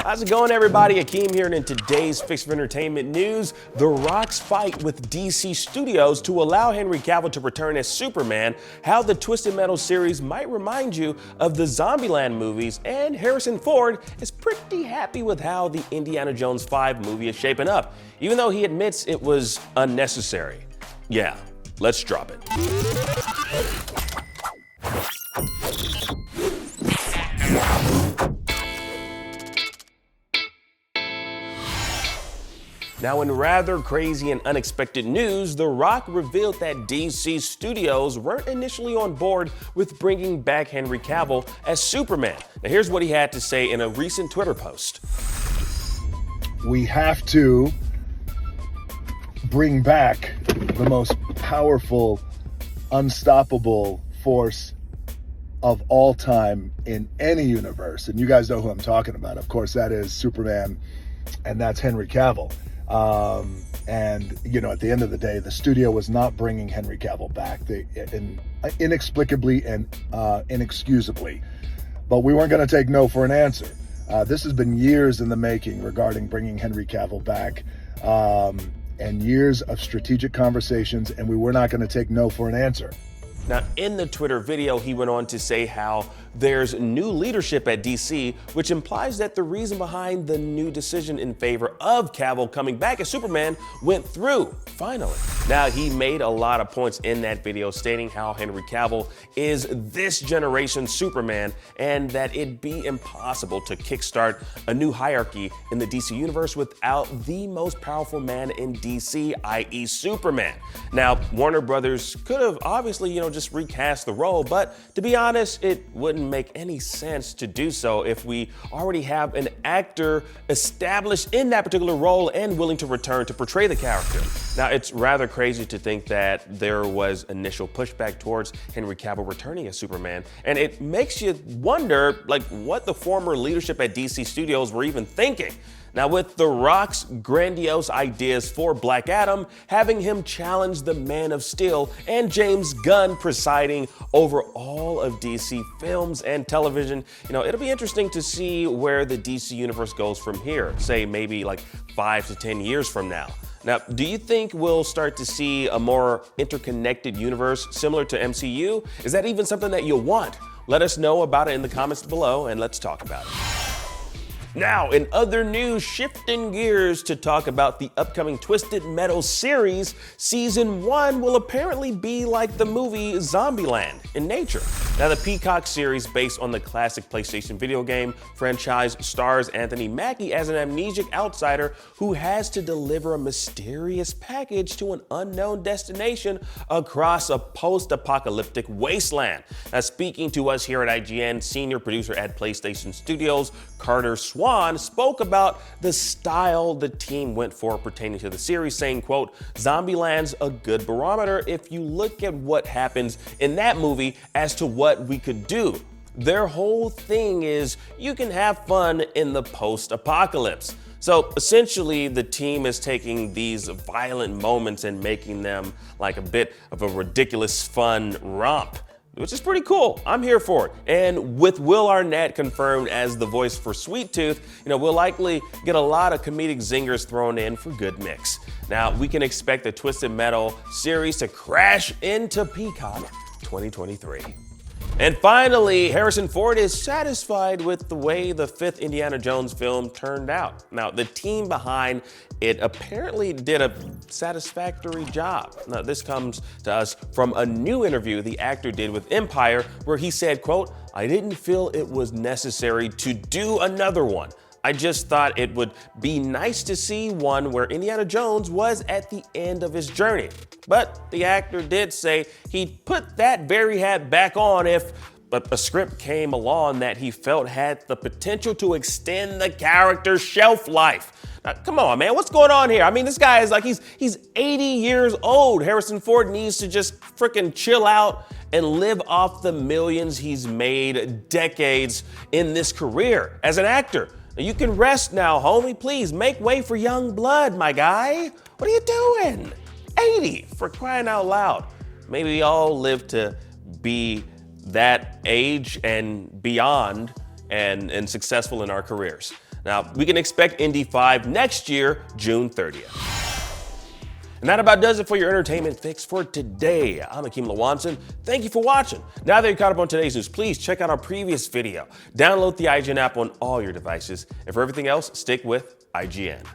How's it going, everybody? Akeem here, and in today's Fix of Entertainment news, The Rock's fight with DC Studios to allow Henry Cavill to return as Superman, how the Twisted Metal series might remind you of the Zombieland movies, and Harrison Ford is pretty happy with how the Indiana Jones 5 movie is shaping up, even though he admits it was unnecessary. Yeah, let's drop it. Now, in rather crazy and unexpected news, The Rock revealed that DC Studios weren't initially on board with bringing back Henry Cavill as Superman. Now, here's what he had to say in a recent Twitter post. We have to bring back the most powerful, unstoppable force of all time in any universe. And you guys know who I'm talking about. Of course, that is Superman, and that's Henry Cavill. And, you know, at the end of the day, the studio was not bringing Henry Cavill back. Inexplicably and inexcusably. But we weren't going to take no for an answer. This has been years in the making regarding bringing Henry Cavill back, and years of strategic conversations, and we were not going to take no for an answer. Now, in the Twitter video, he went on to say how there's new leadership at DC, which implies that the reason behind the new decision in favor of Cavill coming back as Superman went through, finally. Now, he made a lot of points in that video stating how Henry Cavill is this generation's Superman and that it'd be impossible to kickstart a new hierarchy in the DC universe without the most powerful man in DC, i.e. Superman. Now, Warner Brothers could have obviously, just recast the role, but to be honest, it wouldn't make any sense to do so if we already have an actor established in that particular role and willing to return to portray the character. Now, it's rather crazy to think that there was initial pushback towards Henry Cavill returning as Superman, and it makes you wonder, what the former leadership at DC Studios were even thinking. Now, with The Rock's grandiose ideas for Black Adam, having him challenge the Man of Steel, and James Gunn presiding over all of DC films and television, it'll be interesting to see where the DC universe goes from here, say maybe 5 to 10 years from now. Now, do you think we'll start to see a more interconnected universe similar to MCU? Is that even something that you'll want? Let us know about it in the comments below, and let's talk about it. Now, in other news, shifting gears to talk about the upcoming Twisted Metal series, Season 1 will apparently be like the movie Zombieland in nature. Now, the Peacock series, based on the classic PlayStation video game franchise, stars Anthony Mackie as an amnesic outsider who has to deliver a mysterious package to an unknown destination across a post-apocalyptic wasteland. Now, speaking to us here at IGN, senior producer at PlayStation Studios, Carter Swan, spoke about the style the team went for pertaining to the series, saying, quote, "Zombieland's a good barometer if you look at what happens in that movie as to what we could do. Their whole thing is you can have fun in the post-apocalypse." So essentially, the team is taking these violent moments and making them like a bit of a ridiculous fun romp, which is pretty cool. I'm here for it. And with Will Arnett confirmed as the voice for Sweet Tooth, we'll likely get a lot of comedic zingers thrown in for good mix. Now, we can expect the Twisted Metal series to crash into Peacock 2023. And finally, Harrison Ford is satisfied with the way the 5th Indiana Jones film turned out. Now, the team behind it apparently did a satisfactory job. Now, this comes to us from a new interview the actor did with Empire, where he said, quote, "I didn't feel it was necessary to do another one. I just thought it would be nice to see one where Indiana Jones was at the end of his journey." But the actor did say he'd put that very hat back on if a script came along that he felt had the potential to extend the character's shelf life. Now, come on, man, what's going on here? I mean, this guy is he's 80 years old. Harrison Ford needs to just freaking chill out and live off the millions he's made decades in this career as an actor. You can rest now, homie. Please make way for young blood, my guy. What are you doing? 80, for crying out loud. Maybe we all live to be that age and beyond and successful in our careers. Now, we can expect Indy 5 next year, June 30th. And that about does it for your entertainment fix for today. I'm Akeem Lawanson. Thank you for watching. Now that you're caught up on today's news, please check out our previous video. Download the IGN app on all your devices. And for everything else, stick with IGN.